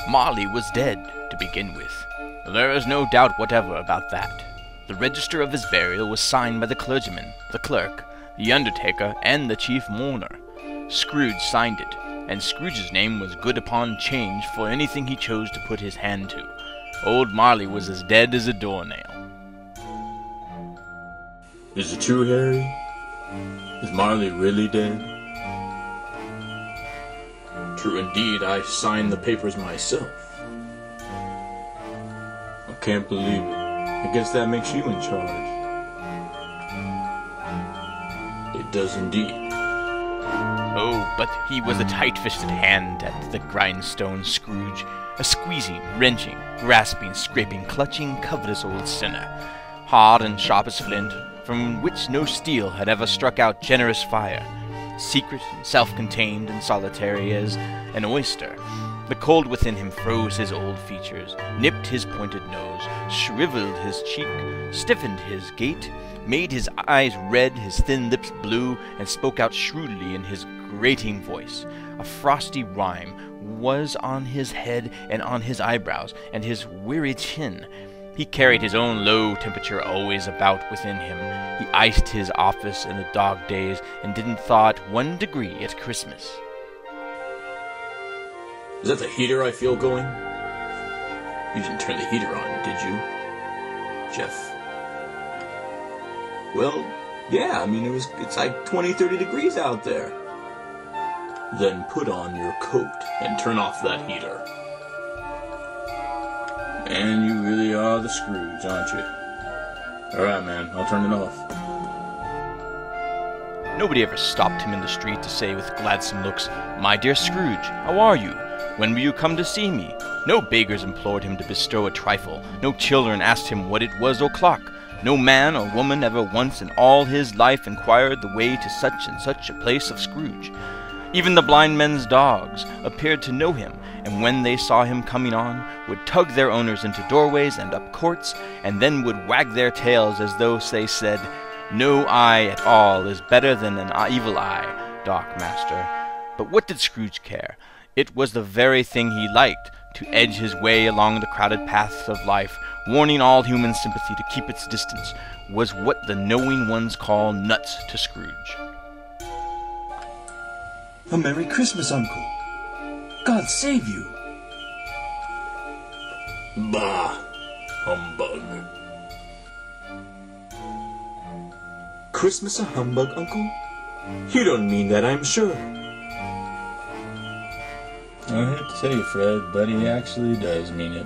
Marley was dead, to begin with. There is no doubt whatever about that. The register of his burial was signed by the clergyman, the clerk, the undertaker, and the chief mourner. Scrooge signed it, and Scrooge's name was good upon change for anything he chose to put his hand to. Old Marley was as dead as a doornail. Is it true, Harry? Is Marley really dead? True indeed, I signed the papers myself. I can't believe it. I guess that makes you in charge. It does indeed. Oh, but he was a tight-fisted hand at the grindstone, Scrooge, a squeezing, wrenching, grasping, scraping, clutching, covetous old sinner, hard and sharp as flint, from which no steel had ever struck out generous fire, secret and self-contained and solitary as an oyster. The cold within him froze his old features, nipped his pointed nose, shriveled his cheek, stiffened his gait, made his eyes red, his thin lips blue, and spoke out shrewdly in his grating voice. A frosty rime was on his head and on his eyebrows, and his weary chin. He carried his own low temperature always about within him. He iced his office in the dog days, and didn't thaw it 1 degree at Christmas. Is that the heater I feel going? You didn't turn the heater on, did you, Jeff? Well, yeah, I mean, it's like 20-30 degrees out there. Then put on your coat and turn off that heater. And you really are the Scrooge, aren't you? Alright, man, I'll turn it off. Nobody ever stopped him in the street to say with gladsome looks, "My dear Scrooge, how are you? When will you come to see me?" No beggars implored him to bestow a trifle. No children asked him what it was o'clock. No man or woman ever once in all his life inquired the way to such and such a place of Scrooge. Even the blind men's dogs appeared to know him, and when they saw him coming on, would tug their owners into doorways and up courts, and then would wag their tails as though they said, "No eye at all is better than an evil eye, Dock Master." But what did Scrooge care? It was the very thing he liked, to edge his way along the crowded paths of life, warning all human sympathy to keep its distance, was what the knowing ones call nuts to Scrooge. A Merry Christmas, Uncle. God save you. Bah, humbug. Christmas a humbug, Uncle? You don't mean that, I'm sure. I have to tell you, Fred, but he actually does mean it.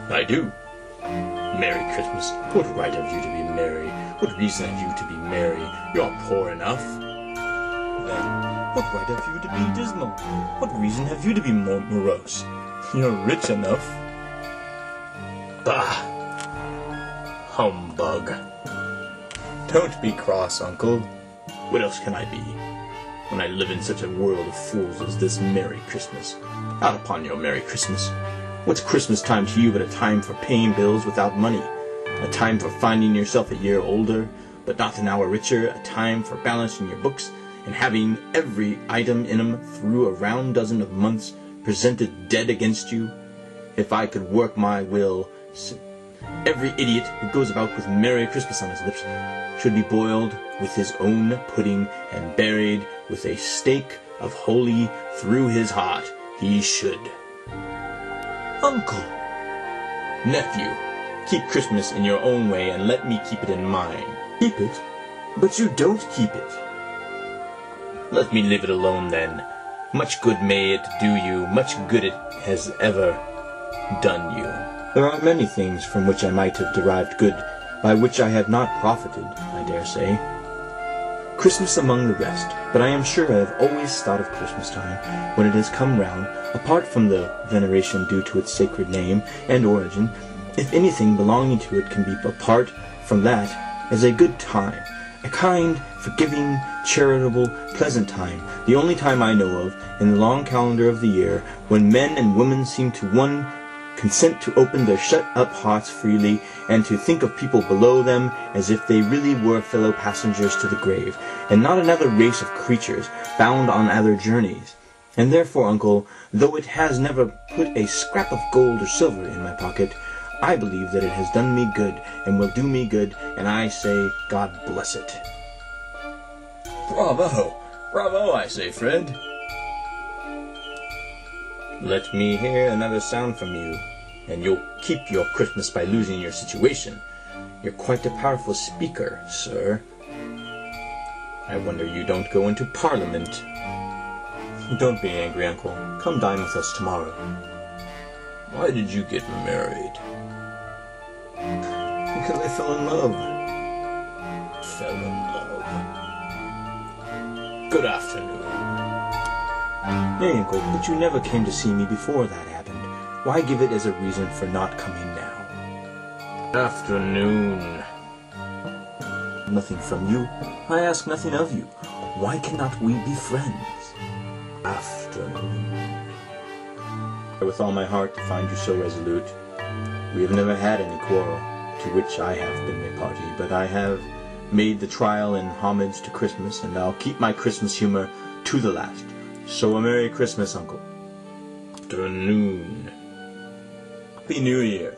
I do. Merry Christmas. What right have you to be merry? What reason have you to be merry? You're poor enough. Then, what right have you to be dismal? What reason have you to be morose? You're rich enough. Bah! Humbug. Don't be cross, Uncle. What else can I be, when I live in such a world of fools as this Merry Christmas? Out upon your Merry Christmas. What's Christmas time to you but a time for paying bills without money? A time for finding yourself a year older, but not an hour richer? A time for balancing your books and having every item in 'em through a round dozen of months presented dead against you? If I could work my will, every idiot who goes about with Merry Christmas on his lips should be boiled with his own pudding and buried with a stake of holy through his heart. He should. Uncle! Nephew, keep Christmas in your own way and let me keep it in mine. Keep it? But you don't keep it. Let me leave it alone then. Much good may it do you, much good it has ever done you. There are many things from which I might have derived good, by which I have not profited, I dare say. Christmas among the rest, but I am sure I have always thought of Christmas time, when it has come round, apart from the veneration due to its sacred name and origin, if anything belonging to it can be apart from that, as a good time, a kind, forgiving, charitable, pleasant time, the only time I know of, in the long calendar of the year, when men and women seem to one consent to open their shut-up hearts freely, and to think of people below them as if they really were fellow passengers to the grave, and not another race of creatures bound on other journeys. And therefore, uncle, though it has never put a scrap of gold or silver in my pocket, I believe that it has done me good, and will do me good, and I say, God bless it. Bravo! Bravo, I say, Fred. Let me hear another sound from you, and you'll keep your Christmas by losing your situation. You're quite a powerful speaker, sir. I wonder you don't go into Parliament. Don't be angry, uncle. Come dine with us tomorrow. Why did you get married? Because I fell in love. Fell in love. Good afternoon. Nay, uncle, but you never came to see me before that happened. Why give it as a reason for not coming now? Afternoon. Nothing from you. I ask nothing of you. Why cannot we be friends? Afternoon. With all my heart to find you so resolute. We have never had any quarrel, to which I have been a party, but I have made the trial in homage to Christmas, and I'll keep my Christmas humor to the last. So a Merry Christmas, uncle. Afternoon. Happy New Year.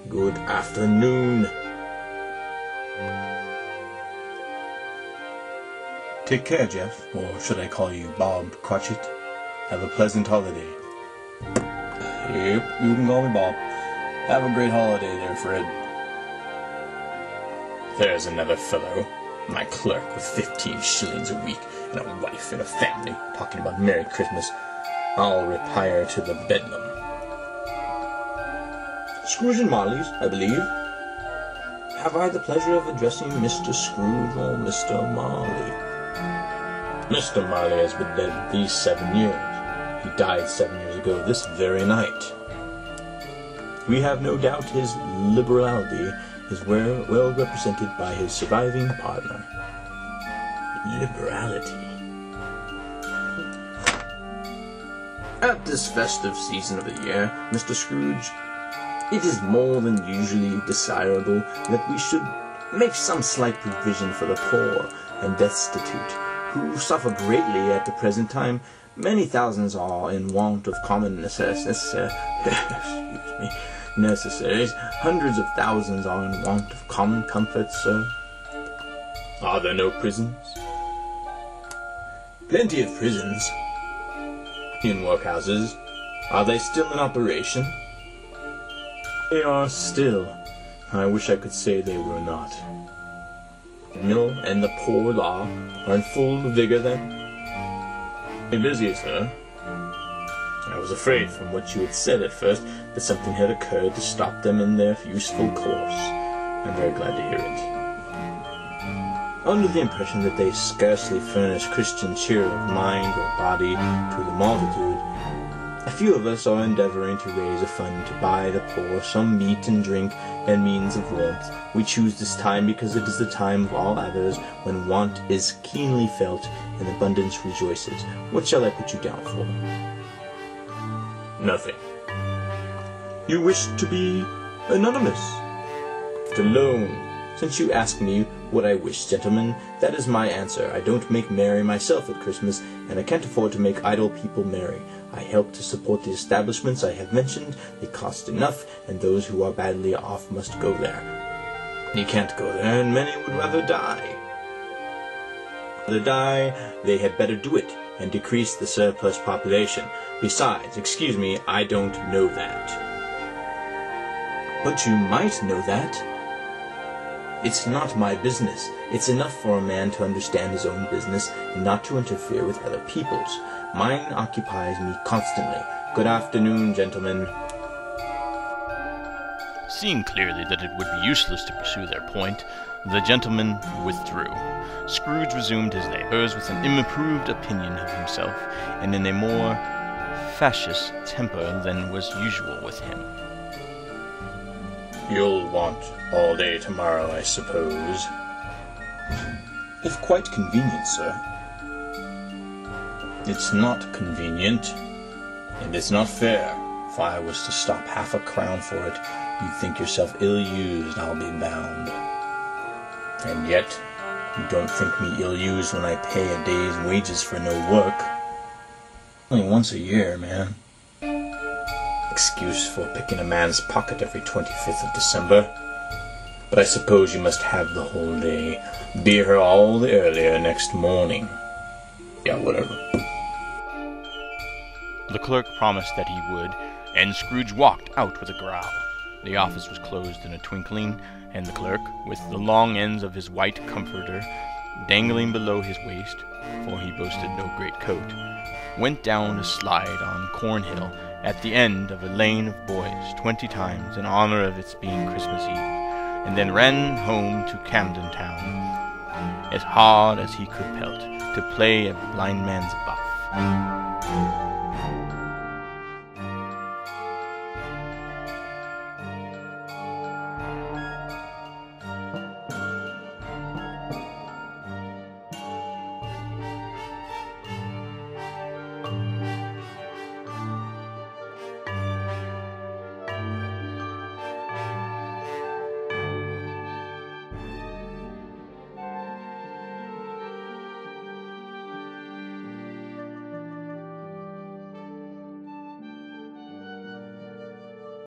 Good afternoon. Take care, Jeff, or should I call you Bob Cratchit? Have a pleasant holiday. Yep, you can call me Bob. Have a great holiday there, Fred. There's another fellow, my clerk with 15 shillings a week, and a wife and a family, talking about Merry Christmas. I'll retire to the bedlam. Scrooge and Marley's, I believe. Have I the pleasure of addressing Mr. Scrooge or Mr. Marley? Mr. Marley has been dead these 7 years. He died 7 years ago this very night. We have no doubt his liberality is well represented by his surviving partner. Liberality. At this festive season of the year, Mr. Scrooge, it is more than usually desirable that we should make some slight provision for the poor and destitute, who suffer greatly at the present time. Many thousands are in want of common necessaries. Hundreds of thousands are in want of common comforts, sir. Are there no prisons? Plenty of prisons. In workhouses. Are they still in operation? They are still. I wish I could say they were not. The mill and the poor law are in full vigor then? Busy, sir. I was afraid from what you had said at first that something had occurred to stop them in their useful course. I'm very glad to hear it. Under the impression that they scarcely furnish Christian cheer of mind or body to the multitude, a few of us are endeavoring to raise a fund to buy the poor some meat and drink and means of warmth. We choose this time because it is the time of all others when want is keenly felt and abundance rejoices. What shall I put you down for? Nothing. You wish to be anonymous? Alone. Since you ask me what I wish, gentlemen, that is my answer. I don't make merry myself at Christmas, and I can't afford to make idle people merry. I help to support the establishments I have mentioned. They cost enough, and those who are badly off must go there. You can't go there, and many would rather die. Rather die, they had better do it, and decrease the surplus population. Besides, excuse me, I don't know that. But you might know that. It's not my business. It's enough for a man to understand his own business and not to interfere with other people's. Mine occupies me constantly. Good afternoon, gentlemen. Seeing clearly that it would be useless to pursue their point, the gentlemen withdrew. Scrooge resumed his labours with an improved opinion of himself, and in a more fascious temper than was usual with him. You'll want all day tomorrow, I suppose. If quite convenient, sir. It's not convenient, and it's not fair. If I was to stop half a crown for it, you'd think yourself ill-used, I'll be bound. And yet, you don't think me ill-used when I pay a day's wages for no work. Only once a year, man. Excuse for picking a man's pocket every 25th of December. But I suppose you must have the whole day. Be here all the earlier next morning. Yeah, whatever. The clerk promised that he would, and Scrooge walked out with a growl. The office was closed in a twinkling, and the clerk, with the long ends of his white comforter dangling below his waist, for he boasted no great coat, went down a slide on Cornhill at the end of a lane of boys 20 times in honor of its being Christmas Eve, and then ran home to Camden Town as hard as he could pelt to play a blind man's buck.